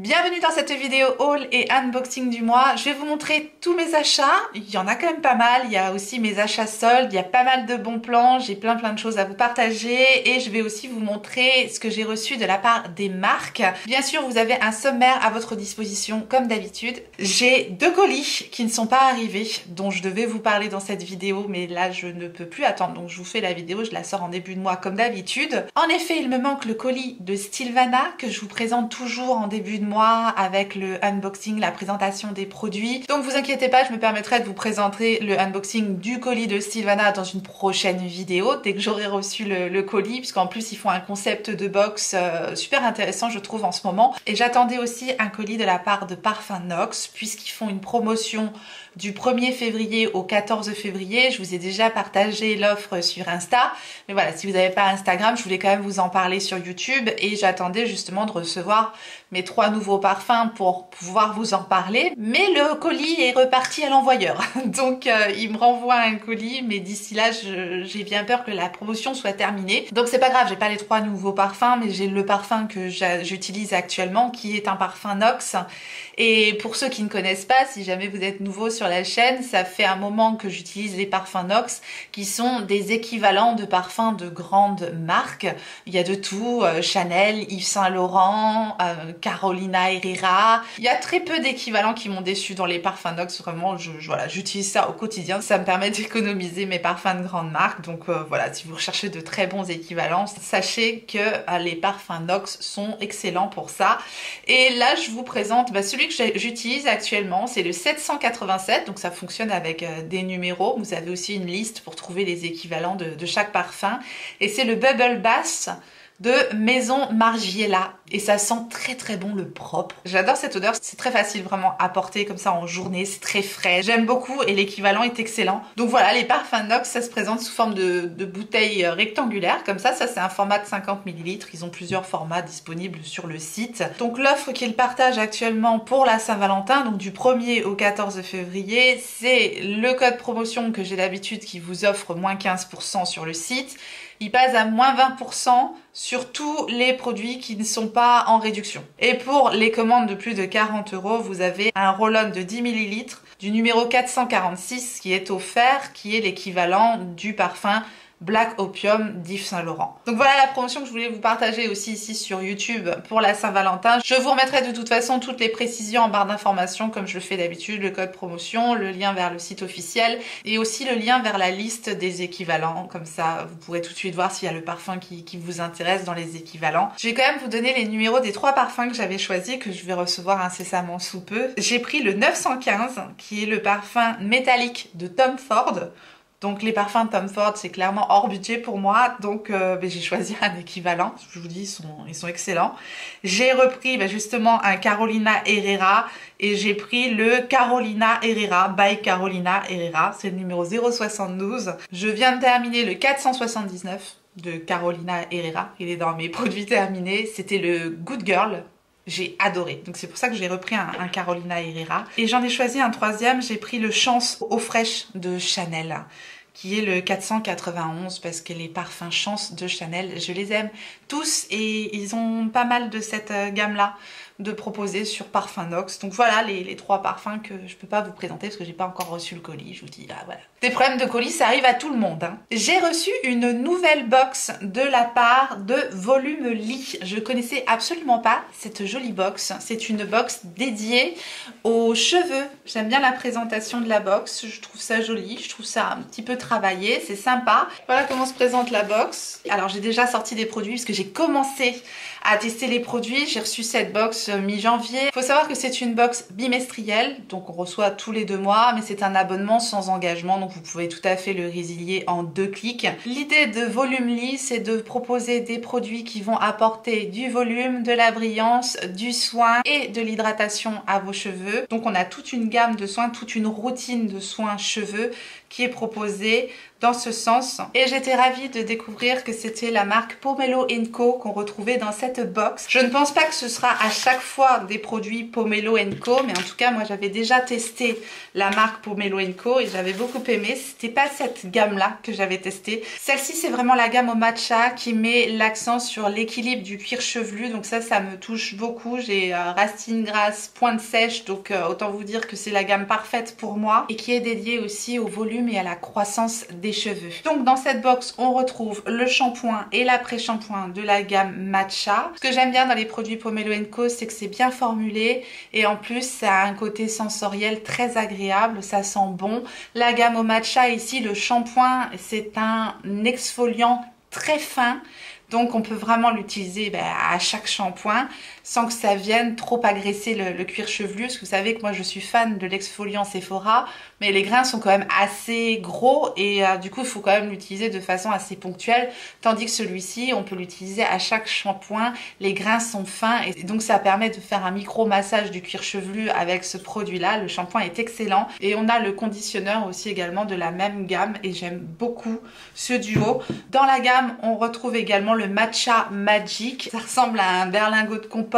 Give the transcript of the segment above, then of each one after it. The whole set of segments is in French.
Bienvenue dans cette vidéo haul et unboxing du mois. Je vais vous montrer tous mes achats. Il y en a quand même pas mal. Il y a aussi mes achats soldes. Il y a pas mal de bons plans. J'ai plein de choses à vous partager. Et je vais aussi vous montrer ce que j'ai reçu de la part des marques. Bien sûr, vous avez un sommaire à votre disposition comme d'habitude. J'ai 2 colis qui ne sont pas arrivés, dont je devais vous parler dans cette vidéo. Mais là, je ne peux plus attendre. Donc je vous fais la vidéo. Je la sors en début de mois comme d'habitude. En effet, il me manque le colis de Stilvana que je vous présente toujours en début de mois avec le unboxing, la présentation des produits. Donc vous inquiétez pas, je me permettrai de vous présenter le unboxing du colis de Stilvana dans une prochaine vidéo dès que j'aurai reçu le colis, puisqu'en plus ils font un concept de box super intéressant je trouve en ce moment. Et j'attendais aussi un colis de la part de Parfum Nox puisqu'ils font une promotion du 1er février au 14 février. Je vous ai déjà partagé l'offre sur Insta. Mais voilà, si vous n'avez pas Instagram, je voulais quand même vous en parler sur YouTube. Et j'attendais justement de recevoir mes 3 nouveaux parfums pour pouvoir vous en parler. Mais le colis est reparti à l'envoyeur. Donc il me renvoie un colis. Mais d'ici là, j'ai bien peur que la promotion soit terminée. Donc c'est pas grave, j'ai pas les 3 nouveaux parfums. Mais j'ai le parfum que j'utilise actuellement qui est un parfum Nox. Et pour ceux qui ne connaissent pas, si jamais vous êtes nouveau sur la chaîne, ça fait un moment que j'utilise les parfums Nox qui sont des équivalents de parfums de grandes marques. Il y a de tout, Chanel, Yves Saint Laurent, Carolina Herrera. Il y a très peu d'équivalents qui m'ont déçu dans les parfums Nox. Vraiment, voilà, j'utilise ça au quotidien. Ça me permet d'économiser mes parfums de grandes marques. Donc voilà, si vous recherchez de très bons équivalents, sachez que les parfums Nox sont excellents pour ça. Et là, je vous présente celui que j'utilise actuellement, c'est le 787, donc ça fonctionne avec des numéros. Vous avez aussi une liste pour trouver les équivalents de chaque parfum. Et c'est le Bubble Bath de Maison Margiela et ça sent très bon le propre. J'adore cette odeur, c'est très facile vraiment à porter comme ça en journée, c'est très frais. J'aime beaucoup et l'équivalent est excellent. Donc voilà, les parfums Nox, ça se présente sous forme de bouteille rectangulaire comme ça c'est un format de 50 ml. Ils ont plusieurs formats disponibles sur le site. Donc l'offre qu'ils partagent actuellement pour la Saint-Valentin, donc du 1er au 14 février, c'est le code promotion que j'ai d'habitude qui vous offre moins 15% sur le site. Il passe à moins 20% sur tous les produits qui ne sont pas en réduction. Et pour les commandes de plus de 40 €, vous avez un roll-on de 10 ml du numéro 446 qui est offert, qui est l'équivalent du parfum Black Opium d'Yves Saint Laurent. Donc voilà la promotion que je voulais vous partager aussi ici sur YouTube pour la Saint-Valentin. Je vous remettrai de toute façon toutes les précisions en barre d'informations comme je le fais d'habitude, le code promotion, le lien vers le site officiel et aussi le lien vers la liste des équivalents. Comme ça, vous pourrez tout de suite voir s'il y a le parfum qui vous intéresse dans les équivalents. Je vais quand même vous donner les numéros des 3 parfums que j'avais choisis, que je vais recevoir incessamment sous peu. J'ai pris le 915 qui est le parfum métallique de Tom Ford. Donc les parfums Tom Ford c'est clairement hors budget pour moi, donc j'ai choisi un équivalent. Je vous dis ils sont excellents. J'ai repris justement un Carolina Herrera et j'ai pris le Carolina Herrera by Carolina Herrera, c'est le numéro 072. Je viens de terminer le 479 de Carolina Herrera, il est dans mes produits terminés, c'était le Good Girl. J'ai adoré, donc c'est pour ça que j'ai repris un Carolina Herrera. Et j'en ai choisi un 3e, j'ai pris le Chance eau fraîche de Chanel, qui est le 491, parce que les parfums Chance de Chanel, je les aime tous et ils ont pas mal de cette gamme-là de proposer sur Parfum Nox. Donc voilà les 3 parfums que je peux pas vous présenter parce que j'ai pas encore reçu le colis. Je vous dis, voilà. Des problèmes de colis, ça arrive à tout le monde. Hein. J'ai reçu une nouvelle box de la part de Volume Lit. Je connaissais absolument pas cette jolie box. C'est une box dédiée aux cheveux. J'aime bien la présentation de la box. Je trouve ça joli. Je trouve ça un petit peu travaillé. C'est sympa. Voilà comment se présente la box. Alors j'ai déjà sorti des produits parce que j'ai commencé à tester les produits. J'ai reçu cette box mi-janvier. Il faut savoir que c'est une box bimestrielle, donc on reçoit tous les 2 mois, mais c'est un abonnement sans engagement, donc vous pouvez tout à fait le résilier en 2 clics. L'idée de Volume Lit, c'est de proposer des produits qui vont apporter du volume, de la brillance, du soin et de l'hydratation à vos cheveux. Donc on a toute une gamme de soins, toute une routine de soins cheveux qui est proposée dans ce sens. Et j'étais ravie de découvrir que c'était la marque Pomelo & Co qu'on retrouvait dans cette box. Je ne pense pas que ce sera à chaque fois des produits Pomelo & Co, mais en tout cas moi j'avais déjà testé la marque Pomelo & Co et j'avais beaucoup aimé. C'était pas cette gamme là que j'avais testé. Celle-ci c'est vraiment la gamme au matcha qui met l'accent sur l'équilibre du cuir chevelu, donc ça me touche beaucoup. J'ai racine grasse, pointe sèche, donc autant vous dire que c'est la gamme parfaite pour moi et qui est dédiée aussi au volume et à la croissance des cheveux. Donc dans cette box on retrouve le shampoing et l'après-shampoing de la gamme matcha. Ce que j'aime bien dans les produits Pomelo & Co, c'est que c'est bien formulé et en plus ça a un côté sensoriel très agréable, ça sent bon. La gamme au matcha ici, le shampoing, c'est un exfoliant très fin. Donc on peut vraiment l'utiliser à chaque shampoing sans que ça vienne trop agresser le cuir chevelu. Parce que vous savez que moi je suis fan de l'exfoliant Sephora, mais les grains sont quand même assez gros et du coup il faut quand même l'utiliser de façon assez ponctuelle. Tandis que celui-ci, on peut l'utiliser à chaque shampoing. Les grains sont fins et donc ça permet de faire un micro massage du cuir chevelu avec ce produit-là. Le shampoing est excellent et on a le conditionneur aussi également de la même gamme et j'aime beaucoup ce duo. Dans la gamme, on retrouve également le Matcha Magic. Ça ressemble à un berlingot de compote.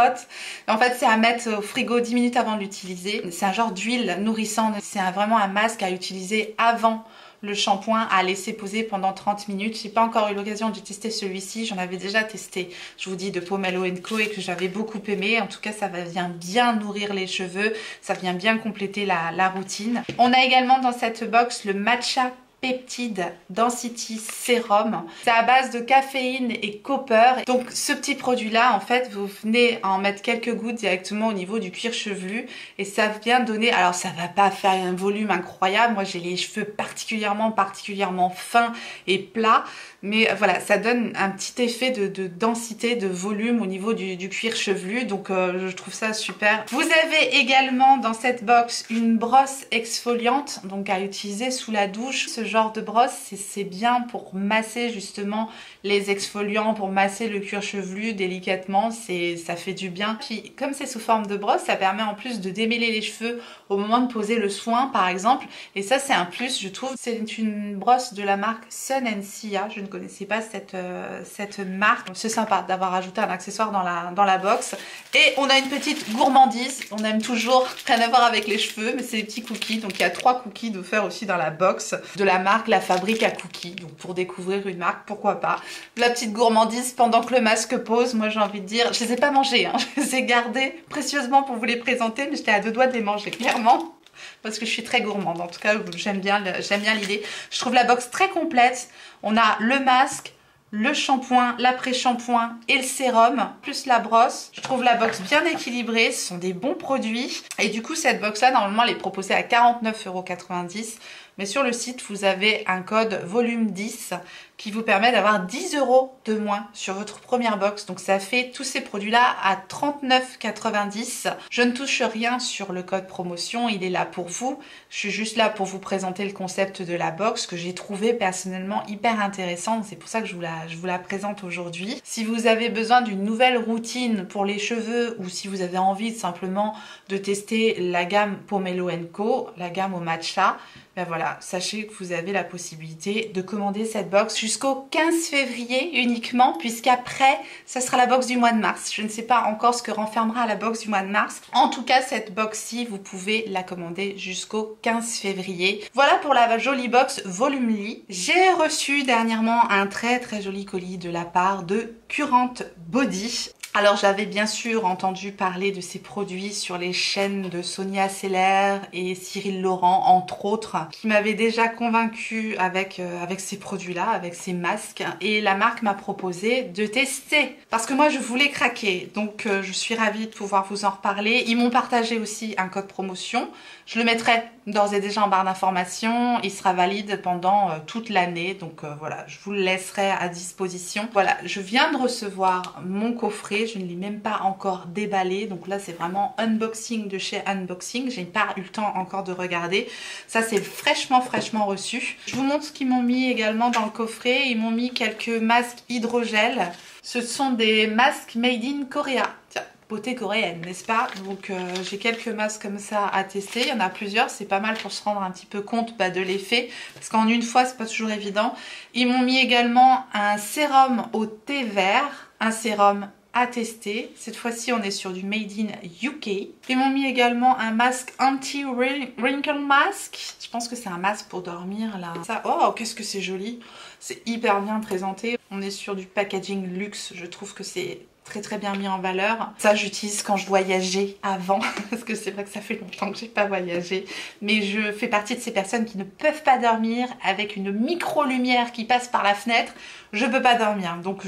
En fait, c'est à mettre au frigo 10 minutes avant de l'utiliser. C'est un genre d'huile nourrissante. C'est vraiment un masque à utiliser avant le shampoing, à laisser poser pendant 30 minutes. J'ai pas encore eu l'occasion de tester celui-ci. J'en avais déjà testé, je vous dis, de Pomelo & Co et que j'avais beaucoup aimé. En tout cas, ça vient bien nourrir les cheveux. Ça vient bien compléter la routine. On a également dans cette box le Matcha Peptide Density Sérum. C'est à base de caféine et copper. Donc ce petit produit là, en fait, vous venez en mettre quelques gouttes directement au niveau du cuir chevelu et ça vient donner, alors ça va pas faire un volume incroyable, moi j'ai les cheveux particulièrement fins et plats, mais voilà, ça donne un petit effet de densité, de volume au niveau du cuir chevelu, donc je trouve ça super. Vous avez également dans cette box une brosse exfoliante, donc à utiliser sous la douche. Ce genre de brosse, c'est bien pour masser justement les exfoliants, pour masser le cuir chevelu délicatement, ça fait du bien. Puis comme c'est sous forme de brosse, ça permet en plus de démêler les cheveux au moment de poser le soin par exemple, et ça c'est un plus je trouve. C'est une brosse de la marque Sun & Sia, je ne connaissais pas cette marque. C'est sympa d'avoir ajouté un accessoire dans la box. Et on a une petite gourmandise, on aime toujours, rien à voir avec les cheveux, mais c'est des petits cookies, donc il y a 3 cookies offerts aussi dans la box de la marque La Fabrique à Cookies, donc pour découvrir une marque, pourquoi pas. La petite gourmandise pendant que le masque pose, moi j'ai envie de dire, je les ai pas mangés, hein, je les ai gardés précieusement pour vous les présenter, mais j'étais à 2 doigts de les manger, clairement. Parce que je suis très gourmande, en tout cas j'aime bien l'idée. Je trouve la box très complète, on a le masque, le shampoing, l'après-shampoing et le sérum, plus la brosse. Je trouve la box bien équilibrée, ce sont des bons produits. Et du coup cette box là, normalement elle est proposée à 49,90 €. Mais sur le site, vous avez un code volume 10 qui vous permet d'avoir 10 € de moins sur votre première box. Donc ça fait tous ces produits-là à 39,90 €. Je ne touche rien sur le code promotion, il est là pour vous. Je suis juste là pour vous présenter le concept de la box que j'ai trouvé personnellement hyper intéressant. C'est pour ça que je vous la présente aujourd'hui. Si vous avez besoin d'une nouvelle routine pour les cheveux ou si vous avez envie simplement de tester la gamme Pomelo & Co, la gamme au matcha, ben voilà, sachez que vous avez la possibilité de commander cette box jusqu'au 15 février uniquement, puisqu'après, ça sera la box du mois de mars. Je ne sais pas encore ce que renfermera la box du mois de mars. En tout cas, cette box-ci, vous pouvez la commander jusqu'au 15 février. Voilà pour la jolie box volume lit. J'ai reçu dernièrement un très joli colis de la part de Current Body. Alors j'avais bien sûr entendu parler de ces produits sur les chaînes de Sonia Seller et Cyril Laurent entre autres, qui m'avaient déjà convaincue avec ces produits-là, avec ces masques, et la marque m'a proposé de tester parce que moi je voulais craquer, donc je suis ravie de pouvoir vous en reparler. Ils m'ont partagé aussi un code promotion, je le mettrai d'ores et déjà en barre d'information, il sera valide pendant toute l'année, donc voilà, je vous le laisserai à disposition. Voilà, je viens de recevoir mon coffret, je ne l'ai même pas encore déballé, donc là c'est vraiment unboxing de chez Unboxing, j'ai pas eu le temps encore de regarder. Ça c'est fraîchement reçu. Je vous montre ce qu'ils m'ont mis également dans le coffret. Ils m'ont mis quelques masques hydrogel. Ce sont des masques made in Korea. Tiens, beauté coréenne, n'est-ce pas? Donc j'ai quelques masques comme ça à tester, il y en a plusieurs, c'est pas mal pour se rendre un petit peu compte de l'effet, parce qu'en une fois c'est pas toujours évident. Ils m'ont mis également un sérum au thé vert, un sérum à tester. Cette fois-ci on est sur du Made in UK. Ils m'ont mis également un masque anti-wrinkle mask. Je pense que c'est un masque pour dormir là. Ça, oh qu'est-ce que c'est joli. C'est hyper bien présenté. On est sur du packaging luxe. Je trouve que c'est très bien mis en valeur. Ça j'utilise quand je voyageais avant, parce que c'est vrai que ça fait longtemps que j'ai pas voyagé, mais je fais partie de ces personnes qui ne peuvent pas dormir avec une micro-lumière qui passe par la fenêtre. Je peux pas dormir, donc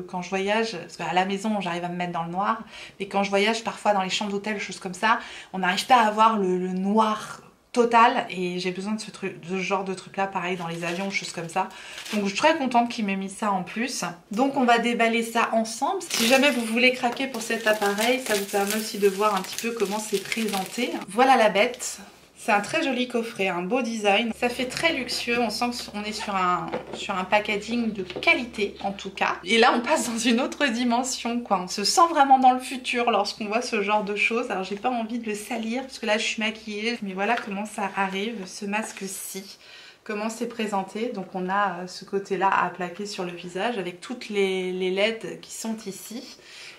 quand je voyage, parce qu'à la maison j'arrive à me mettre dans le noir, mais quand je voyage parfois dans les chambres d'hôtel, choses comme ça, on n'arrive pas à avoir le noir total, et j'ai besoin de ce genre de truc là, pareil dans les avions, choses comme ça. Donc je suis très contente qu'il m'ait mis ça en plus. Donc on va déballer ça ensemble. Si jamais vous voulez craquer pour cet appareil, ça vous permet aussi de voir un petit peu comment c'est présenté. Voilà la bête. C'est un très joli coffret, un beau design. Ça fait très luxueux, on sent qu'on est sur un packaging de qualité en tout cas. Et là on passe dans une autre dimension quoi. On se sent vraiment dans le futur lorsqu'on voit ce genre de choses. Alors j'ai pas envie de le salir parce que là je suis maquillée. Mais voilà comment ça arrive, ce masque-ci. Comment c'est présenté. Donc on a ce côté-là à plaquer sur le visage avec toutes les LED qui sont ici.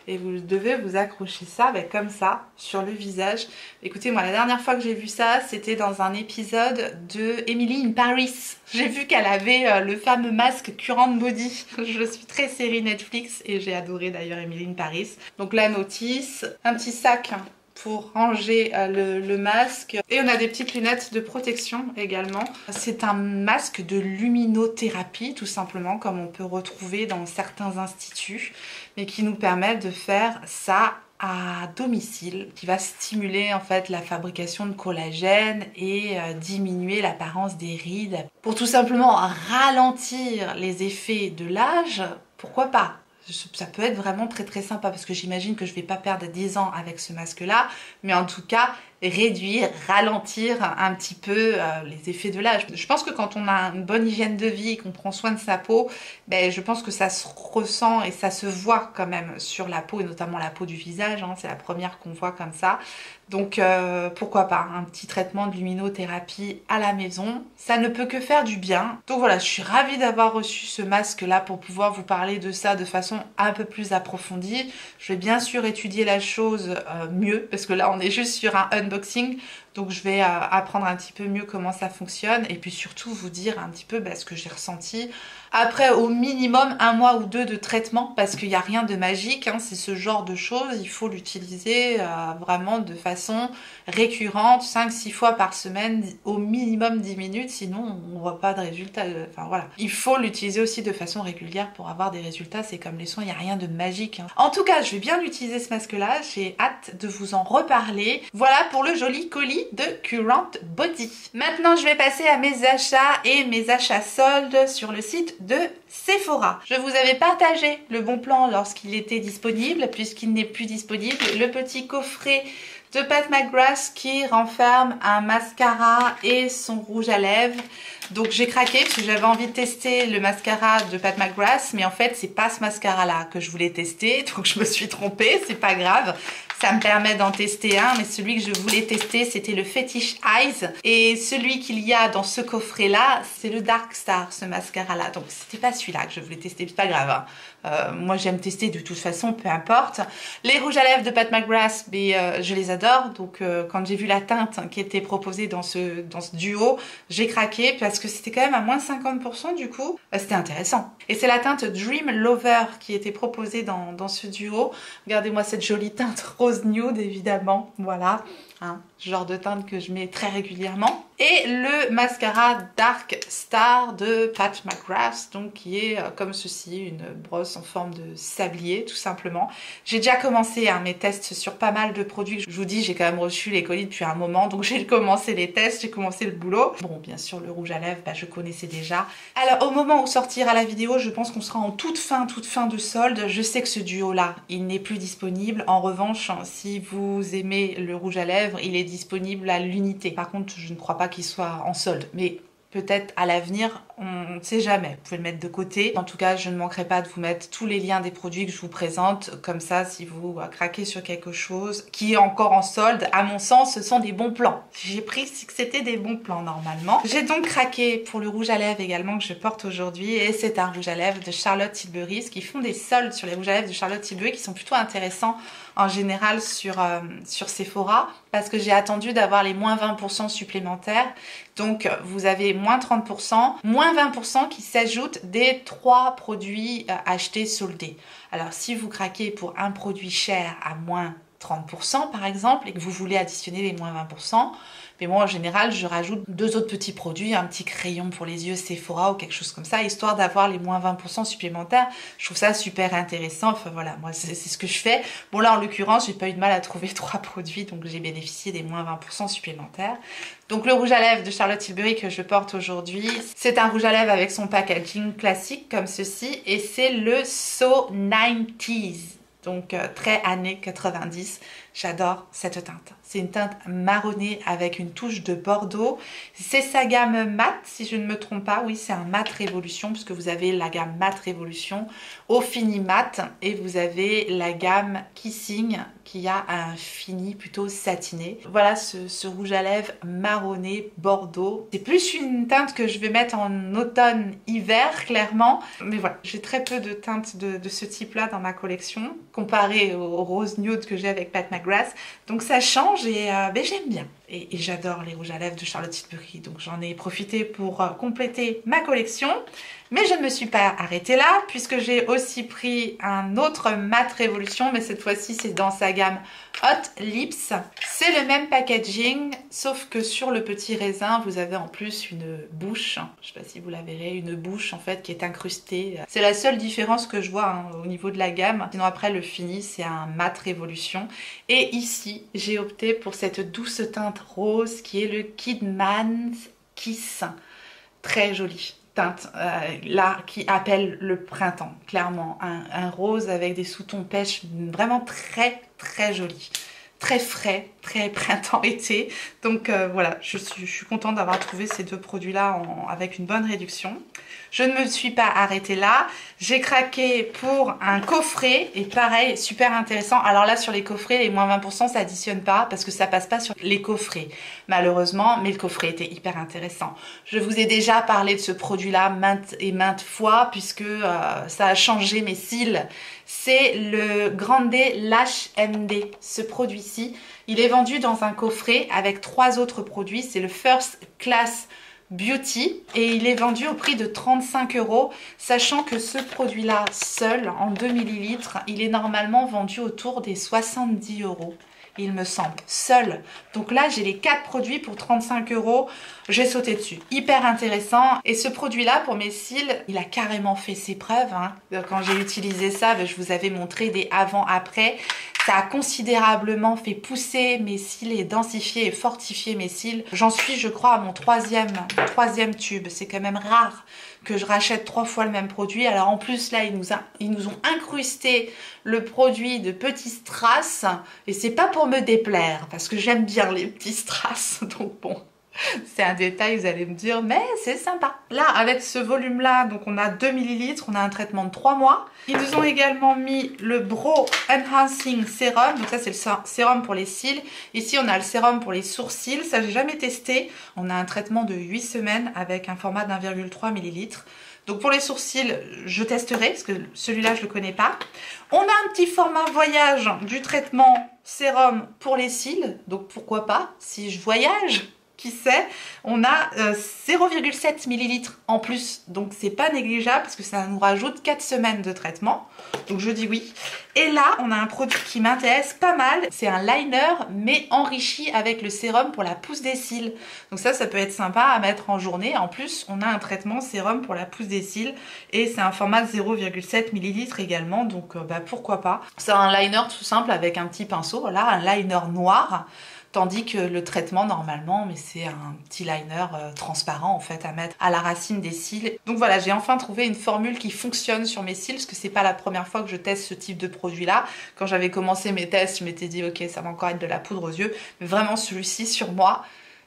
Et vous devez vous accrocher ça comme ça sur le visage. Écoutez, moi la dernière fois que j'ai vu ça, c'était dans un épisode de Emily in Paris. J'ai vu qu'elle avait le fameux masque Current Body. Je suis très série Netflix et j'ai adoré d'ailleurs Emily in Paris. Donc la notice, un petit sac pour ranger le masque. Et on a des petites lunettes de protection également. C'est un masque de luminothérapie tout simplement, comme on peut retrouver dans certains instituts, mais qui nous permet de faire ça à domicile, qui va stimuler en fait la fabrication de collagène et diminuer l'apparence des rides pour tout simplement ralentir les effets de l'âge. Pourquoi pas? Ça peut être vraiment très sympa, parce que j'imagine que je vais pas perdre 10 ans avec ce masque là, mais en tout cas réduire, ralentir un petit peu les effets de l'âge. Je pense que quand on a une bonne hygiène de vie et qu'on prend soin de sa peau, je pense que ça se ressent et ça se voit quand même sur la peau, et notamment la peau du visage, hein, c'est la première qu'on voit comme ça. Donc pourquoi pas un petit traitement de luminothérapie à la maison, ça ne peut que faire du bien. Donc voilà, je suis ravie d'avoir reçu ce masque là pour pouvoir vous parler de ça de façon un peu plus approfondie. Je vais bien sûr étudier la chose mieux, parce que là on est juste sur un unboxing, donc je vais apprendre un petit peu mieux comment ça fonctionne, et puis surtout vous dire un petit peu ce que j'ai ressenti après au minimum 1 mois ou 2 de traitement, parce qu'il n'y a rien de magique, hein, c'est ce genre de choses, il faut l'utiliser vraiment de façon récurrente, 5-6 fois par semaine, au minimum 10 minutes, sinon on ne voit pas de résultats. Enfin voilà, il faut l'utiliser aussi de façon régulière pour avoir des résultats, c'est comme les soins, il n'y a rien de magique, hein. En tout cas, je vais bien utiliser ce masque là, j'ai hâte de vous en reparler. Voilà pour le joli colis de Current Body. Maintenant je vais passer à mes achats et mes achats soldes sur le site de Sephora. Je vous avais partagé le bon plan lorsqu'il était disponible, puisqu'il n'est plus disponible. Le petit coffret de Pat McGrath qui renferme un mascara et son rouge à lèvres. Donc j'ai craqué parce que j'avais envie de tester le mascara de Pat McGrath, mais en fait c'est pas ce mascara là que je voulais tester, donc je me suis trompée, c'est pas grave. Ça me permet d'en tester un, mais celui que je voulais tester c'était le Fetish Eyes, et celui qu'il y a dans ce coffret là c'est le Dark Star, ce mascara là, donc c'était pas celui-là que je voulais tester, c'est pas grave, hein. Moi j'aime tester de toute façon, peu importe. Les rouges à lèvres de Pat McGrath, je les adore, donc quand j'ai vu la teinte qui était proposée dans ce duo, j'ai craqué parce que c'était quand même à moins 50% du coup, c'était intéressant. Et c'est la teinte Dream Lover qui était proposée dans ce duo. Regardez-moi cette jolie teinte rose nude évidemment, voilà. Hein, genre de teinte que je mets très régulièrement. Et le mascara Dark Star de Pat McGrath, donc qui est comme ceci, une brosse en forme de sablier tout simplement. J'ai déjà commencé mes tests sur pas mal de produits. Je vous dis, j'ai quand même reçu les colis depuis un moment, donc j'ai commencé les tests, j'ai commencé le boulot. Bon, bien sûr le rouge à lèvres, je connaissais déjà. Alors au moment où sortira la vidéo, je pense qu'on sera en toute fin de solde. Je sais que ce duo là, il n'est plus disponible. En revanche, si vous aimez le rouge à lèvres, il est disponible à l'unité. Par contre, je ne crois pas qu'il soit en solde, mais peut-être à l'avenir, on ne sait jamais. Vous pouvez le mettre de côté. En tout cas, je ne manquerai pas de vous mettre tous les liens des produits que je vous présente. Comme ça, si vous craquez sur quelque chose qui est encore en solde, à mon sens, ce sont des bons plans. J'ai pris que c'était des bons plans normalement. J'ai donc craqué pour le rouge à lèvres également que je porte aujourd'hui. Et c'est un rouge à lèvres de Charlotte Tilbury. Qui font des soldes sur les rouges à lèvres de Charlotte Tilbury qui sont plutôt intéressants en général sur Sephora. Parce que j'ai attendu d'avoir les moins 20% supplémentaires. Donc vous avez moins 30%, moins 20% qui s'ajoutent des 3 produits achetés soldés. Alors si vous craquez pour un produit cher à moins 30% par exemple et que vous voulez additionner les moins 20%, mais moi en général je rajoute 2 autres petits produits, un petit crayon pour les yeux Sephora ou quelque chose comme ça, histoire d'avoir les moins 20% supplémentaires. Je trouve ça super intéressant, enfin voilà, moi c'est ce que je fais. Bon là en l'occurrence j'ai pas eu de mal à trouver 3 produits, donc j'ai bénéficié des moins 20% supplémentaires. Donc le rouge à lèvres de Charlotte Tilbury que je porte aujourd'hui, c'est un rouge à lèvres avec son packaging classique comme ceci, et c'est le So 90s. Donc très années 90, j'adore cette teinte. C'est une teinte marronnée avec une touche de bordeaux. C'est sa gamme mat, si je ne me trompe pas. Oui, c'est un mat révolution, puisque vous avez la gamme mat révolution au fini mat. Et vous avez la gamme kissing, qui a un fini plutôt satiné. Voilà ce rouge à lèvres marronné bordeaux. C'est plus une teinte que je vais mettre en automne-hiver, clairement. Mais voilà, j'ai très peu de teintes de ce type-là dans ma collection, comparé au rose nude que j'ai avec Pat McGrath. Donc ça change et j'aime bien. Et j'adore les rouges à lèvres de Charlotte Tilbury. Donc j'en ai profité pour compléter ma collection. Mais je ne me suis pas arrêtée là, puisque j'ai aussi pris un autre mat révolution, mais cette fois-ci c'est dans sa gamme Hot Lips. C'est le même packaging, sauf que sur le petit raisin, vous avez en plus une bouche. Je ne sais pas si vous la verrez, une bouche en fait qui est incrustée. C'est la seule différence que je vois au niveau de la gamme. Sinon après le fini, c'est un mat révolution. Et ici, j'ai opté pour cette douce teinte rose qui est le Kidman's Kiss. Très jolie teinte là qui appelle le printemps, clairement un rose avec des sous-tons pêche, vraiment très très joli, très frais, très printemps-été. Donc voilà, je suis contente d'avoir trouvé ces 2 produits là avec une bonne réduction. Je ne me suis pas arrêtée là, j'ai craqué pour un coffret et pareil, super intéressant. Alors là sur les coffrets, les moins 20% ça additionne pas parce que ça passe pas sur les coffrets malheureusement, mais le coffret était hyper intéressant. Je vous ai déjà parlé de ce produit là maintes et maintes fois puisque ça a changé mes cils. C'est le Grande Lash MD, ce produit-ci. Il est vendu dans un coffret avec 3 autres produits, c'est le First Class Beauty et il est vendu au prix de 35 €, sachant que ce produit là seul en 2 ml il est normalement vendu autour des 70 €, il me semble, seul. Donc là j'ai les 4 produits pour 35 €, j'ai sauté dessus, hyper intéressant. Et ce produit là pour mes cils, il a carrément fait ses preuves hein. Quand j'ai utilisé ça, je vous avais montré des avant-après. Ça a considérablement fait pousser mes cils et densifier et fortifier mes cils. J'en suis, je crois, à mon troisième tube. C'est quand même rare que je rachète 3 fois le même produit. Alors en plus, là, ils nous ont incrusté le produit de petits strass. Et c'est pas pour me déplaire, parce que j'aime bien les petits strass. Donc bon... c'est un détail, vous allez me dire, mais c'est sympa. Là, avec ce volume-là, donc on a 2 ml, on a un traitement de 3 mois. Ils nous ont également mis le Brow Enhancing Serum. Donc ça, c'est le sérum pour les cils. Ici, on a le sérum pour les sourcils. Ça, j'ai jamais testé. On a un traitement de 8 semaines avec un format d'1,3 ml. Donc pour les sourcils, je testerai, parce que celui-là, je le connais pas. On a un petit format voyage du traitement sérum pour les cils. Donc pourquoi pas, si je voyage... qui sait, on a 0,7 ml en plus, donc c'est pas négligeable parce que ça nous rajoute 4 semaines de traitement, donc je dis oui. Et là on a un produit qui m'intéresse pas mal, c'est un liner mais enrichi avec le sérum pour la pousse des cils, donc ça peut être sympa à mettre en journée. En plus on a un traitement sérum pour la pousse des cils et c'est un format 0,7 ml également, donc pourquoi pas. C'est un liner tout simple avec un petit pinceau, voilà, un liner noir. Tandis que le traitement normalement, mais c'est un petit liner transparent en fait à mettre à la racine des cils. Donc voilà, j'ai enfin trouvé une formule qui fonctionne sur mes cils, parce que c'est pas la première fois que je teste ce type de produit là. Quand j'avais commencé mes tests, je m'étais dit ok, ça va encore être de la poudre aux yeux, mais vraiment celui-ci sur moi,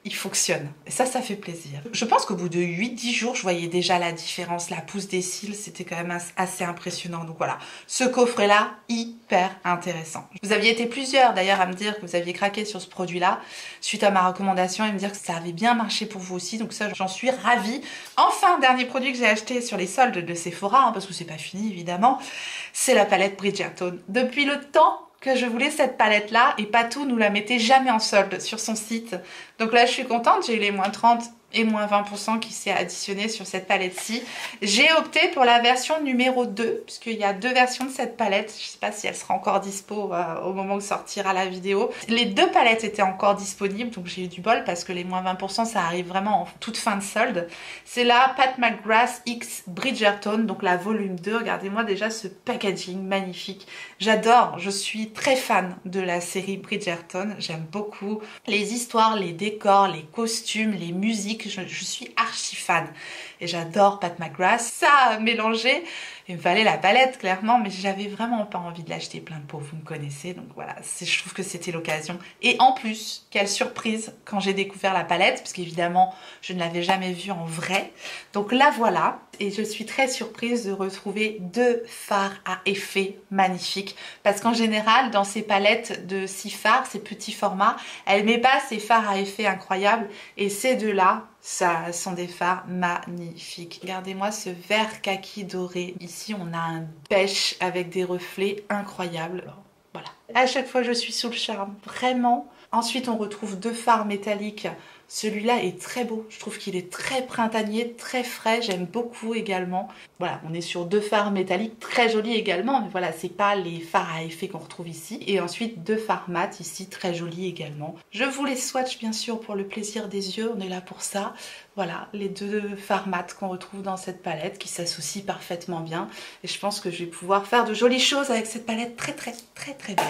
il fonctionne. Et ça fait plaisir. Je pense qu'au bout de 8-10 jours, je voyais déjà la différence, la pousse des cils, c'était quand même assez impressionnant. Donc voilà, ce coffret-là, hyper intéressant. Vous aviez été plusieurs d'ailleurs à me dire que vous aviez craqué sur ce produit-là, suite à ma recommandation, et me dire que ça avait bien marché pour vous aussi. Donc ça, j'en suis ravie. Enfin, dernier produit que j'ai acheté sur les soldes de Sephora, hein, parce que c'est pas fini évidemment, c'est la palette Bridgerton. Depuis le temps que je voulais cette palette là et Patou nous la mettait jamais en solde sur son site. Donc là je suis contente, j'ai eu les moins 30 et moins 20% qui s'est additionné sur cette palette-ci. J'ai opté pour la version numéro 2 puisqu'il y a 2 versions de cette palette. Je sais pas si elle sera encore dispo au moment où sortira la vidéo. Les 2 palettes étaient encore disponibles donc j'ai eu du bol parce que les moins 20% ça arrive vraiment en toute fin de solde. C'est la Pat McGrath X Bridgerton, donc la volume 2. Regardez-moi déjà ce packaging magnifique. J'adore, je suis très fan de la série Bridgerton. J'aime beaucoup les histoires, les décors, les costumes, les musiques. Je suis archi fan et j'adore Pat McGrath. Ça a mélangé, il me fallait la palette clairement, mais j'avais vraiment pas envie de l'acheter plein de pots, vous me connaissez, donc voilà, je trouve que c'était l'occasion. Et en plus, quelle surprise quand j'ai découvert la palette, parce qu'évidemment je ne l'avais jamais vue en vrai, donc la voilà, et je suis très surprise de retrouver 2 fards à effet magnifiques, parce qu'en général dans ces palettes de 6 fards, ces petits formats, elle met pas ces fards à effet incroyables, et ces deux-là, ça sont des fards magnifiques. Regardez-moi ce vert kaki doré. Ici, on a un beige avec des reflets incroyables. Voilà. À chaque fois, je suis sous le charme. Vraiment. Ensuite, on retrouve 2 fards métalliques. Celui-là est très beau. Je trouve qu'il est très printanier, très frais. J'aime beaucoup également. Voilà, on est sur 2 fards métalliques très jolis également. Mais voilà, c'est pas les fards à effet qu'on retrouve ici. Et ensuite, 2 fards mat ici, très jolis également. Je vous les swatch bien sûr pour le plaisir des yeux. On est là pour ça. Voilà, les 2 fards mat qu'on retrouve dans cette palette qui s'associent parfaitement bien. Et je pense que je vais pouvoir faire de jolies choses avec cette palette très belle.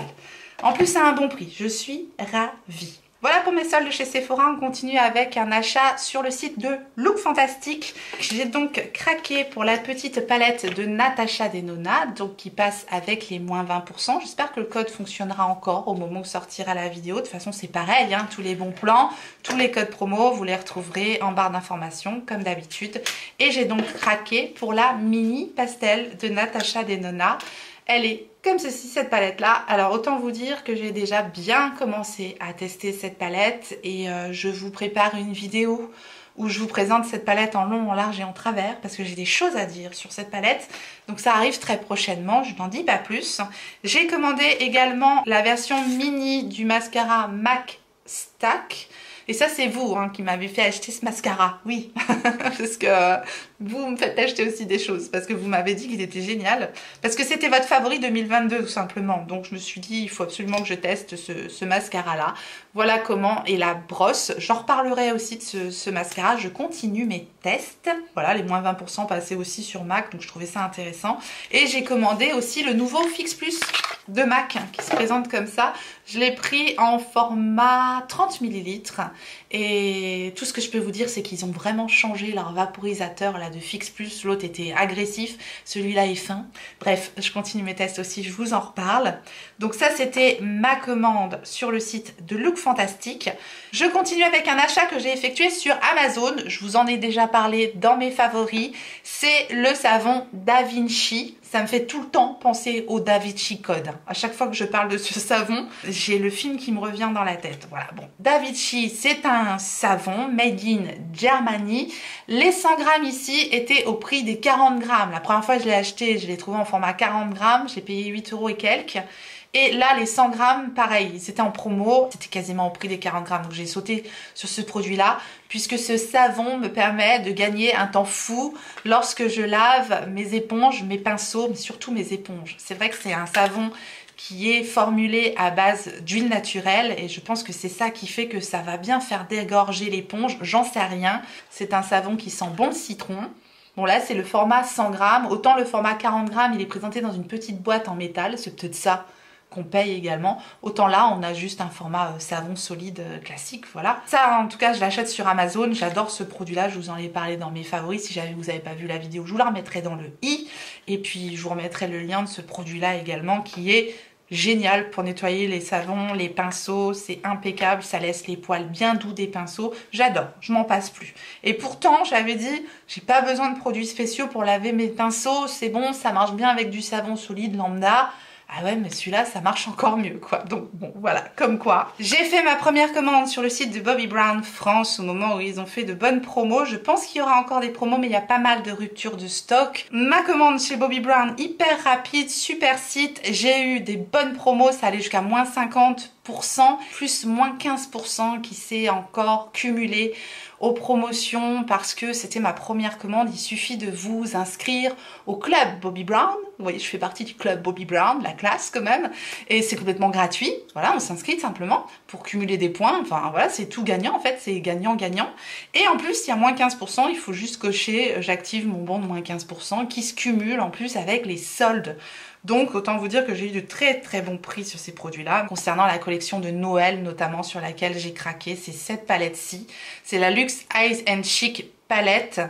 En plus, à un bon prix. Je suis ravie. Voilà pour mes soldes chez Sephora, on continue avec un achat sur le site de Look Fantastic. J'ai donc craqué pour la petite palette de Natasha Denona, donc qui passe avec les moins 20%. J'espère que le code fonctionnera encore au moment où sortira la vidéo. De toute façon c'est pareil, hein, tous les bons plans, tous les codes promo, vous les retrouverez en barre d'informations comme d'habitude. Et j'ai donc craqué pour la mini pastel de Natasha Denona. Elle est comme ceci, cette palette là. Alors autant vous dire que j'ai déjà bien commencé à tester cette palette et je vous prépare une vidéo où je vous présente cette palette en long, en large et en travers parce que j'ai des choses à dire sur cette palette. Donc ça arrive très prochainement, je n'en dis pas plus. J'ai commandé également la version mini du mascara MAC Stack. Et ça c'est vous hein, qui m'avez fait acheter ce mascara, oui, parce que vous me faites acheter aussi des choses, parce que vous m'avez dit qu'il était génial, parce que c'était votre favori 2022 tout simplement, donc je me suis dit il faut absolument que je teste ce mascara là. Voilà comment est la brosse, j'en reparlerai aussi de ce mascara, je continue mes tests. Voilà, les moins 20% passaient aussi sur MAC, donc je trouvais ça intéressant. Et j'ai commandé aussi le nouveau Fix Plus de MAC hein, qui se présente comme ça. Je l'ai pris en format 30 ml et tout ce que je peux vous dire c'est qu'ils ont vraiment changé leur vaporisateur là de Fix Plus. L'autre était agressif, celui-là est fin. Bref, je continue mes tests aussi, je vous en reparle. Donc ça c'était ma commande sur le site de Look Fantastic. Je continue avec un achat que j'ai effectué sur Amazon. Je vous en ai déjà parlé dans mes favoris. C'est le savon Da Vinci. Ça me fait tout le temps penser au Da Vinci Code. À chaque fois que je parle de ce savon, j'ai le film qui me revient dans la tête. Voilà, bon. Da Vinci, c'est un savon made in Germany. Les 100 grammes ici étaient au prix des 40 grammes. La première fois que je l'ai acheté, je l'ai trouvé en format 40 grammes. J'ai payé 8 € et quelques. Et là, les 100 grammes, pareil, c'était en promo, c'était quasiment au prix des 40 grammes. Donc j'ai sauté sur ce produit-là, puisque ce savon me permet de gagner un temps fou lorsque je lave mes éponges, mes pinceaux, mais surtout mes éponges. C'est vrai que c'est un savon qui est formulé à base d'huile naturelle et je pense que c'est ça qui fait que ça va bien faire dégorger l'éponge. J'en sais rien. C'est un savon qui sent bon le citron. Bon là c'est le format 100 grammes. Autant le format 40 grammes il est présenté dans une petite boîte en métal. C'est peut-être ça qu'on paye également. Autant là, on a juste un format savon solide classique, voilà. Ça, en tout cas, je l'achète sur Amazon. J'adore ce produit-là. Je vous en ai parlé dans mes favoris. Si jamais vous n'avez pas vu la vidéo, je vous la remettrai dans le i. Et puis, je vous remettrai le lien de ce produit-là également qui est génial pour nettoyer les savons, les pinceaux, c'est impeccable, ça laisse les poils bien doux des pinceaux, j'adore, je m'en passe plus. Et pourtant, j'avais dit, j'ai pas besoin de produits spéciaux pour laver mes pinceaux, c'est bon, ça marche bien avec du savon solide lambda. Ah ouais, mais celui-là, ça marche encore mieux, quoi. Donc bon, voilà, comme quoi. J'ai fait ma première commande sur le site de Bobbi Brown France au moment où ils ont fait de bonnes promos. Je pense qu'il y aura encore des promos, mais il y a pas mal de ruptures de stock. Ma commande chez Bobbi Brown, hyper rapide, super site. J'ai eu des bonnes promos, ça allait jusqu'à moins 50%, plus moins 15% qui s'est encore cumulé aux promotions parce que c'était ma première commande. Il suffit de vous inscrire au club Bobbi Brown. Vous voyez, je fais partie du club Bobbi Brown, la classe quand même, et c'est complètement gratuit. Voilà, on s'inscrit simplement pour cumuler des points. Enfin voilà, c'est tout gagnant en fait, c'est gagnant-gagnant. Et en plus, il y a moins 15%, il faut juste cocher j'active mon bon de moins 15% qui se cumule en plus avec les soldes. Donc autant vous dire que j'ai eu de très très bons prix sur ces produits-là. Concernant la collection de Noël notamment sur laquelle j'ai craqué, c'est cette palette-ci. C'est la Luxe Eyes and Chic palette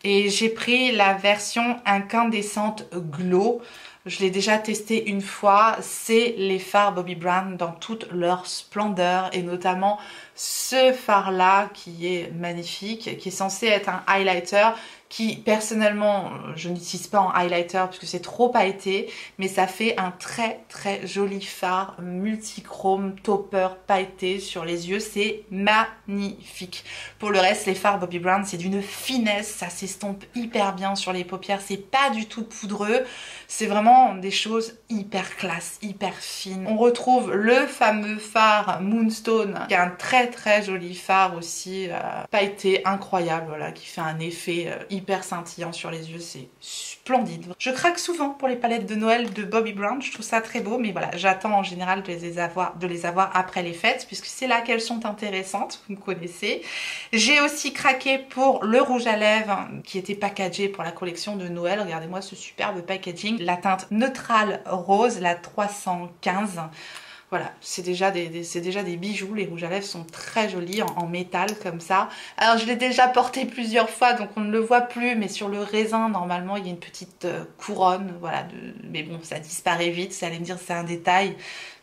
et j'ai pris la version incandescente Glow. Je l'ai déjà testé une fois, c'est les fards Bobbi Brown dans toute leur splendeur et notamment ce fard là qui est magnifique, qui est censé être un highlighter qui personnellement je n'utilise pas en highlighter parce que c'est trop pailleté, mais ça fait un très très joli fard multichrome topper pailleté sur les yeux, c'est magnifique. Pour le reste, les fards Bobbi Brown c'est d'une finesse, ça s'estompe hyper bien sur les paupières, c'est pas du tout poudreux, c'est vraiment des choses hyper classe, hyper fines. On retrouve le fameux fard Moonstone qui est un très très joli fard aussi pailleté incroyable, voilà, qui fait un effet hyper scintillant sur les yeux, c'est splendide. Je craque souvent pour les palettes de Noël de Bobbi Brown, je trouve ça très beau, mais voilà, j'attends en général de les avoir après les fêtes, puisque c'est là qu'elles sont intéressantes, vous me connaissez. J'ai aussi craqué pour le rouge à lèvres qui était packagé pour la collection de Noël, regardez-moi ce superbe packaging, la teinte neutrale rose, la 315. Voilà, c'est déjà des bijoux, les rouges à lèvres sont très jolis en métal comme ça. Alors je l'ai déjà porté plusieurs fois donc on ne le voit plus, mais sur le raisin normalement il y a une petite couronne, voilà, mais bon ça disparaît vite, ça allait me dire c'est un détail.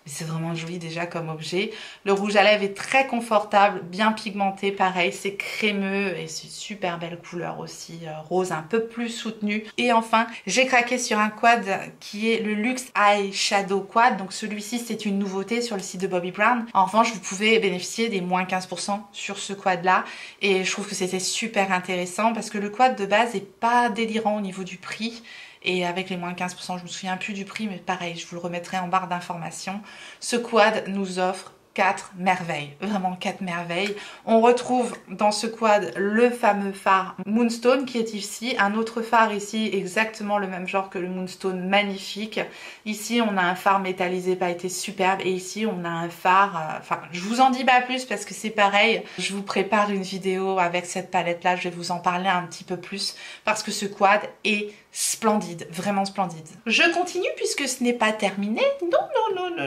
Mais c'est vraiment joli déjà comme objet. Le rouge à lèvres est très confortable, bien pigmenté, pareil, c'est crémeux et c'est super belle couleur aussi, rose un peu plus soutenu. Et enfin, j'ai craqué sur un quad qui est le Luxe Eye Shadow Quad. Donc celui-ci, c'est une nouveauté sur le site de Bobbi Brown. En revanche, vous pouvez bénéficier des moins 15% sur ce quad-là. Et je trouve que c'était super intéressant parce que le quad de base est pas délirant au niveau du prix. Et avec les moins 15%, je me souviens plus du prix, mais pareil, je vous le remettrai en barre d'informations. Ce quad nous offre 4 merveilles, vraiment 4 merveilles. On retrouve dans ce quad le fameux phare Moonstone qui est ici, un autre phare ici, exactement le même genre que le Moonstone, magnifique. Ici on a un phare métallisé pailleté superbe et ici on a un phare, enfin je vous en dis pas plus parce que c'est pareil, je vous prépare une vidéo avec cette palette là, je vais vous en parler un petit peu plus parce que ce quad est splendide, vraiment splendide. Je continue puisque ce n'est pas terminé.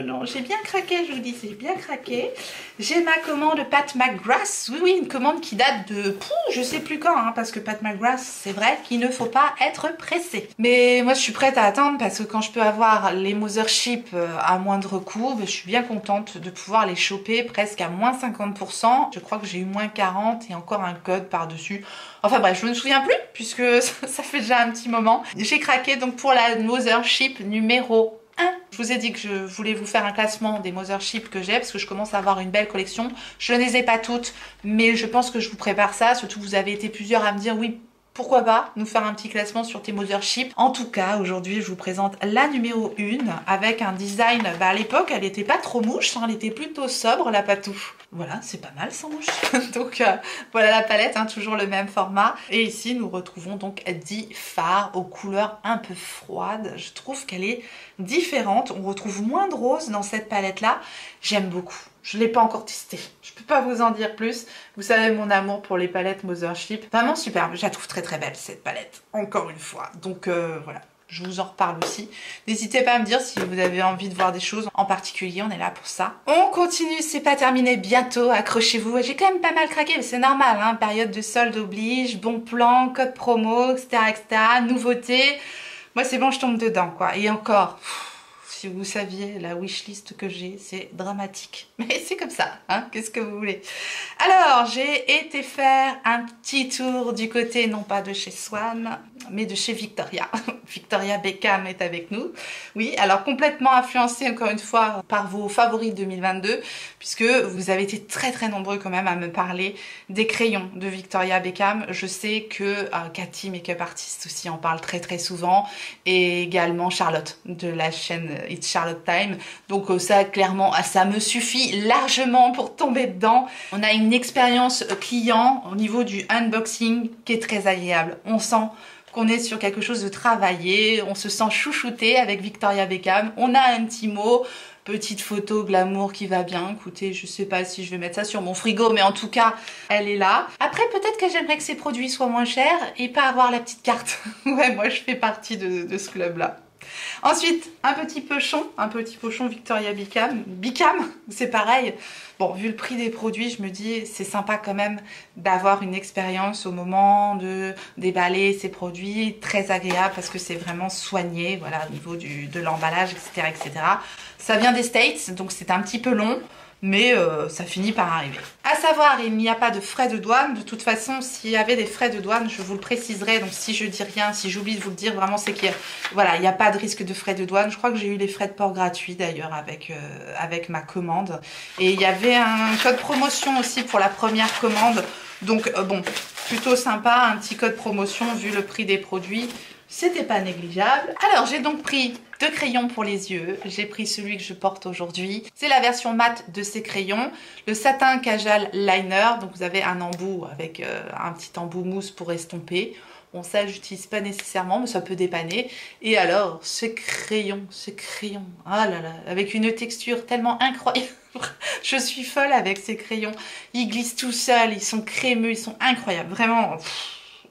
Non, j'ai bien craqué, je vous dis, j'ai bien craqué. J'ai ma commande Pat McGrath. Oui, une commande qui date de, je sais plus quand, hein, parce que Pat McGrath, c'est vrai qu'il ne faut pas être pressé. Mais moi, je suis prête à attendre parce que quand je peux avoir les Mothership à moindre coût, je suis bien contente de pouvoir les choper presque à moins 50%. Je crois que j'ai eu moins 40 et encore un code par-dessus. Enfin bref, je ne me souviens plus puisque ça fait déjà un petit moment. J'ai craqué donc pour la Mothership numéro 1. Je vous ai dit que je voulais vous faire un classement des Mothership que j'ai parce que je commence à avoir une belle collection. Je ne les ai pas toutes, mais je pense que je vous prépare ça. Surtout vous avez été plusieurs à me dire oui, pourquoi pas nous faire un petit classement sur tes Mothership. En tout cas, aujourd'hui, je vous présente la numéro 1 avec un design, à l'époque, elle était pas trop mouche, hein, elle était plutôt sobre, la Patou. Voilà, c'est pas mal sans mouche. Donc voilà la palette, hein, toujours le même format. Et ici, nous retrouvons donc 10 fards aux couleurs un peu froides. Je trouve qu'elle est différente. On retrouve moins de rose dans cette palette-là. J'aime beaucoup. Je ne l'ai pas encore testée. Je peux pas vous en dire plus. Vous savez mon amour pour les palettes Mothership. Vraiment superbe. Je la trouve très très belle cette palette. Encore une fois. Donc voilà. Je vous en reparle aussi. N'hésitez pas à me dire si vous avez envie de voir des choses en particulier. On est là pour ça. On continue. C'est pas terminé. Bientôt. Accrochez-vous. J'ai quand même pas mal craqué. Mais c'est normal. Hein. Période de solde oblige. Bon plan. Code promo. Etc. etc. Nouveauté. Moi c'est bon. Je tombe dedans quoi. Et encore... si vous saviez la wishlist que j'ai, c'est dramatique. Mais c'est comme ça, hein, qu'est-ce que vous voulez. Alors, j'ai été faire un petit tour du côté, non pas de chez Swan, mais de chez Victoria. Victoria Beckham est avec nous. Oui, alors complètement influencée encore une fois par vos favoris 2022, puisque vous avez été très très nombreux quand même à me parler des crayons de Victoria Beckham. Je sais que Cathy, make-up artist aussi, en parle très très souvent, et également Charlotte de la chaîne It's Charlotte Time. Donc ça, clairement, ça me suffit largement pour tomber dedans. On a une expérience client au niveau du unboxing qui est très agréable. On sent qu'on est sur quelque chose de travaillé, on se sent chouchouté avec Victoria Beckham. On a un petit mot, petite photo glamour qui va bien. Écoutez, je sais pas si je vais mettre ça sur mon frigo, mais en tout cas, elle est là. Après, peut-être que j'aimerais que ces produits soient moins chers et pas avoir la petite carte. Ouais, moi je fais partie de ce club-là. Ensuite, un petit pochon Victoria Beckham. Beckham, c'est pareil. Bon, vu le prix des produits, je me dis c'est sympa quand même d'avoir une expérience au moment de déballer ces produits, très agréable parce que c'est vraiment soigné, voilà, au niveau de l'emballage, etc., etc. Ça vient des States, donc c'est un petit peu long, mais ça finit par arriver. À savoir, il n'y a pas de frais de douane. De toute façon, s'il y avait des frais de douane, je vous le préciserai. Donc si je dis rien, si j'oublie de vous le dire, vraiment c'est qu'il voilà, il n'y a pas de risque de frais de douane. Je crois que j'ai eu les frais de port gratuits d'ailleurs avec ma commande. Et il y avait un code promotion aussi pour la première commande. Donc bon, plutôt sympa, un petit code promotion vu le prix des produits. C'était pas négligeable. Alors j'ai donc pris 2 crayons pour les yeux. J'ai pris celui que je porte aujourd'hui. C'est la version mat de ces crayons. Le satin Kajal Liner. Donc vous avez un embout avec un petit embout mousse pour estomper. Bon, ça j'utilise pas nécessairement, mais ça peut dépanner. Et alors, ce crayon, ah là là, avec une texture tellement incroyable. Je suis folle avec ces crayons. Ils glissent tout seuls, ils sont crémeux, ils sont incroyables. Vraiment.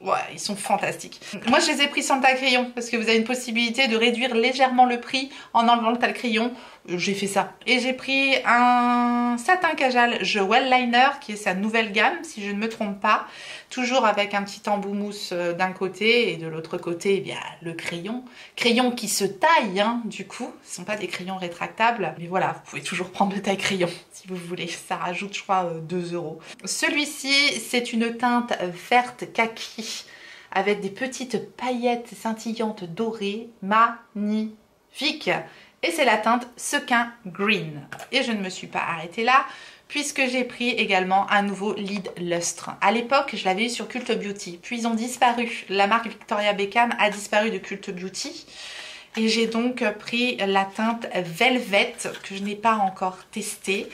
Ouais, ils sont fantastiques. Moi, je les ai pris sans le taille-crayon parce que vous avez une possibilité de réduire légèrement le prix en enlevant le taille-crayon. J'ai fait ça. Et j'ai pris un satin Kajal Jewel Liner qui est sa nouvelle gamme, si je ne me trompe pas. Toujours avec un petit embout mousse d'un côté et de l'autre côté, eh bien, le crayon. Crayon qui se taille, hein, du coup. Ce ne sont pas des crayons rétractables. Mais voilà, vous pouvez toujours prendre le taille-crayon si vous voulez. Ça rajoute, je crois, 2 €. Celui-ci, c'est une teinte verte kaki avec des petites paillettes scintillantes dorées. Magnifique! Et c'est la teinte Sequin Green. Et je ne me suis pas arrêtée là, puisque j'ai pris également un nouveau Lead Lustre. À l'époque, je l'avais eu sur Cult Beauty, puis ils ont disparu. La marque Victoria Beckham a disparu de Cult Beauty. Et j'ai donc pris la teinte Velvet, que je n'ai pas encore testée.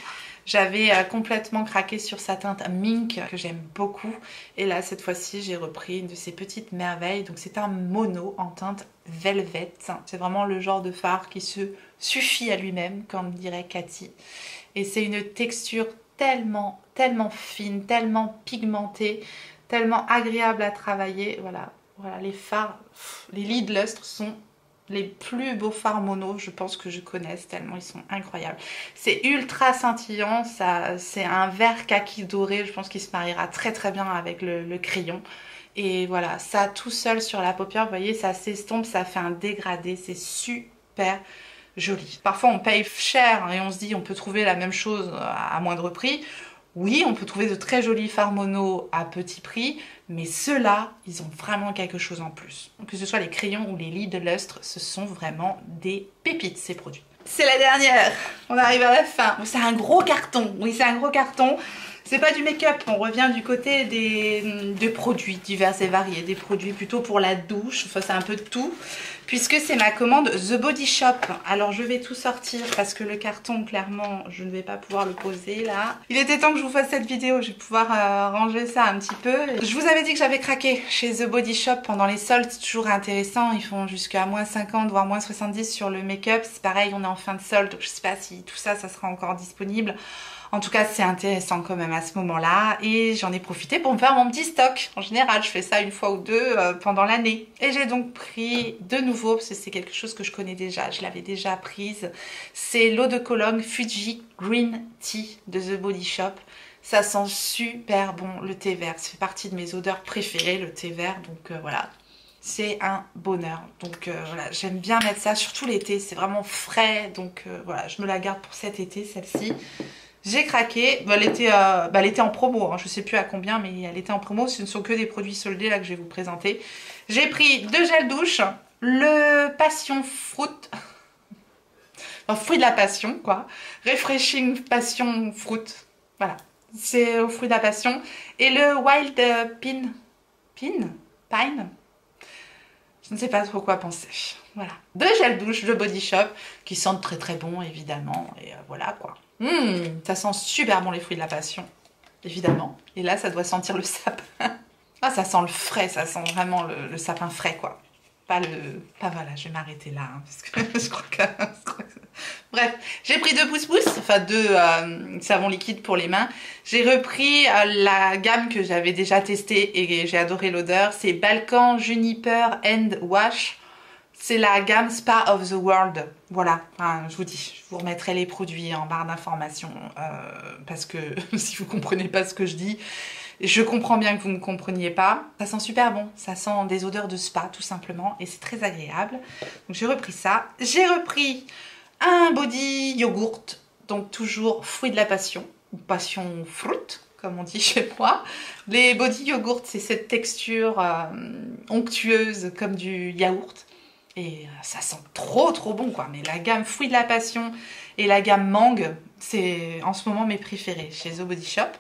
J'avais complètement craqué sur sa teinte Mink que j'aime beaucoup. Et là, cette fois-ci, j'ai repris une de ces petites merveilles. Donc c'est un mono en teinte Velvet. C'est vraiment le genre de fard qui se suffit à lui-même, comme dirait Cathy. Et c'est une texture tellement, tellement fine, tellement pigmentée, tellement agréable à travailler. Voilà, voilà, les fards, les Lead Lustre sont les plus beaux fards mono, je pense que je connaisse, tellement ils sont incroyables. C'est ultra scintillant, c'est un vert kaki doré, je pense qu'il se mariera très très bien avec le crayon. Et voilà, ça tout seul sur la paupière, vous voyez, ça s'estompe, ça fait un dégradé, c'est super joli. Parfois on paye cher et on se dit on peut trouver la même chose à moindre prix. Oui, on peut trouver de très jolis fards mono à petit prix, mais ceux-là, ils ont vraiment quelque chose en plus. Que ce soit les crayons ou les Lead Lustre, ce sont vraiment des pépites, ces produits. C'est la dernière, on arrive à la fin. C'est un gros carton, oui c'est un gros carton. C'est pas du make-up, on revient du côté des produits divers et variés, des produits plutôt pour la douche, enfin c'est un peu de tout, puisque c'est ma commande The Body Shop. Alors je vais tout sortir parce que le carton, clairement, je ne vais pas pouvoir le poser là. Il était temps que je vous fasse cette vidéo, je vais pouvoir ranger ça un petit peu. Je vous avais dit que j'avais craqué chez The Body Shop pendant les soldes, c'est toujours intéressant, ils font jusqu'à moins 50 voire moins 70 sur le make-up. C'est pareil, on est en fin de solde, donc je sais pas si tout ça, ça sera encore disponible. En tout cas, c'est intéressant quand même à ce moment-là et j'en ai profité pour me faire mon petit stock. En général, je fais ça une fois ou deux pendant l'année. Et j'ai donc pris de nouveau, parce que c'est quelque chose que je connais déjà, je l'avais déjà prise. C'est l'eau de Cologne Fuji Green Tea de The Body Shop. Ça sent super bon le thé vert, ça fait partie de mes odeurs préférées, le thé vert, donc voilà. C'est un bonheur. Donc voilà, j'aime bien mettre ça, surtout l'été, c'est vraiment frais. Donc voilà, je me la garde pour cet été, celle-ci. J'ai craqué, bah, elle était en promo, hein. Je sais plus à combien, mais elle était en promo. Ce ne sont que des produits soldés là que je vais vous présenter. J'ai pris 2 gels douche, le Passion Fruit, enfin, fruit de la passion quoi, Refreshing Passion Fruit, voilà, c'est au fruit de la passion, et le Wild Pine, je ne sais pas trop quoi penser. Voilà, 2 gels douche de Body Shop qui sentent très très bon évidemment, et voilà quoi. Ça sent super bon les fruits de la passion, évidemment. Et là, ça doit sentir le sapin. Ah, ça sent le frais, ça sent vraiment le sapin frais, quoi. Pas voilà, je vais m'arrêter là, hein, parce que je crois que... Bref, j'ai pris 2 pouces-pouces, enfin 2 savons liquides pour les mains. J'ai repris la gamme que j'avais déjà testée et j'ai adoré l'odeur. C'est Balkan Juniper Hand Wash. C'est la gamme Spa of the World. Voilà, enfin, je vous dis, je vous remettrai les produits en barre d'informations parce que si vous comprenez pas ce que je dis, je comprends bien que vous ne compreniez pas. Ça sent super bon, ça sent des odeurs de spa tout simplement et c'est très agréable. Donc j'ai repris ça. J'ai repris un body yogourt, donc toujours fruit de la passion, ou passion fruit comme on dit chez moi. Les body yogourt, c'est cette texture onctueuse comme du yaourt. Et ça sent trop trop bon quoi. Mais la gamme fruit de la passion et la gamme mangue, c'est en ce moment mes préférés chez The Body Shop.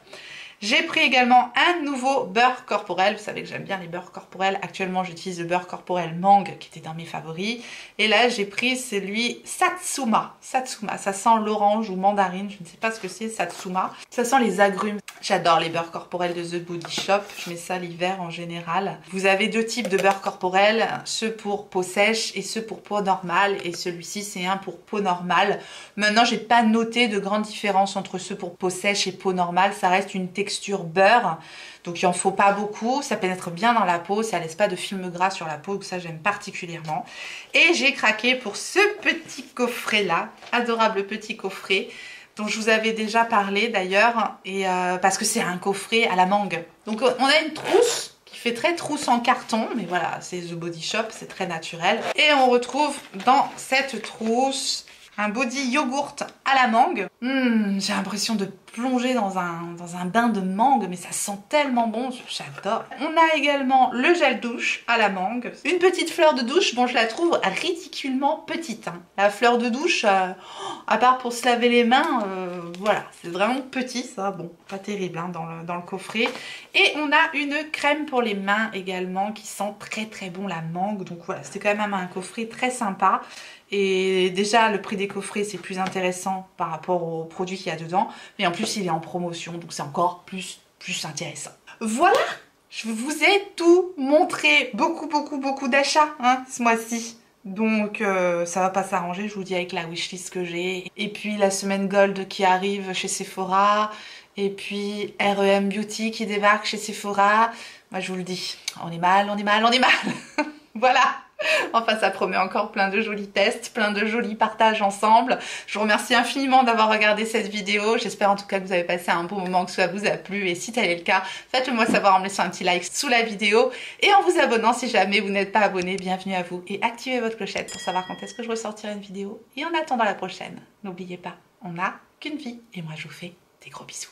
J'ai pris également un nouveau beurre corporel. Vous savez que j'aime bien les beurres corporels. Actuellement, j'utilise le beurre corporel mangue qui était dans mes favoris. Et là, j'ai pris celui Satsuma. Satsuma, ça sent l'orange ou mandarine. Je ne sais pas ce que c'est, Satsuma. Ça sent les agrumes. J'adore les beurres corporels de The Body Shop. Je mets ça l'hiver en général. Vous avez 2 types de beurre corporel. Ceux pour peau sèche et ceux pour peau normale. Et celui-ci, c'est un pour peau normale. Maintenant, j'ai pas noté de grande différence entre ceux pour peau sèche et peau normale. Ça reste une texture beurre, donc il en faut pas beaucoup, ça pénètre bien dans la peau, ça laisse pas de film gras sur la peau, donc ça j'aime particulièrement. Et j'ai craqué pour ce petit coffret là, adorable petit coffret dont je vous avais déjà parlé d'ailleurs, et parce que c'est un coffret à la mangue. Donc on a une trousse qui fait très trousse en carton, mais voilà, c'est The Body Shop, c'est très naturel. Et on retrouve dans cette trousse un body yogourt à la mangue. J'ai l'impression de plonger dans un bain de mangue, mais ça sent tellement bon, j'adore. On a également le gel douche à la mangue. Une petite fleur de douche, bon je la trouve ridiculement petite. Hein. La fleur de douche, à part pour se laver les mains, voilà, c'est vraiment petit ça, bon, pas terrible hein, dans le coffret. Et on a une crème pour les mains également qui sent très très bon la mangue, donc voilà, c'était quand même un coffret très sympa. Et déjà le prix des coffrets c'est plus intéressant par rapport aux produits qu'il y a dedans, mais en plus il est en promotion donc c'est encore plus intéressant. Voilà, je vous ai tout montré, beaucoup d'achats hein, ce mois-ci. Donc ça va pas s'arranger, je vous dis avec la wishlist que j'ai. Et puis la semaine gold qui arrive chez Sephora, et puis REM Beauty qui débarque chez Sephora. Moi je vous le dis, on est mal. Voilà. Enfin, ça promet encore plein de jolis tests, plein de jolis partages ensemble. Je vous remercie infiniment d'avoir regardé cette vidéo. J'espère en tout cas que vous avez passé un bon moment, que ça vous a plu. Et si tel est le cas, faites-le moi savoir en me laissant un petit like sous la vidéo et en vous abonnant si jamais vous n'êtes pas abonné. Bienvenue à vous et activez votre clochette pour savoir quand est-ce que je ressortirai une vidéo. Et en attendant la prochaine, n'oubliez pas, on n'a qu'une vie. Et moi, je vous fais des gros bisous.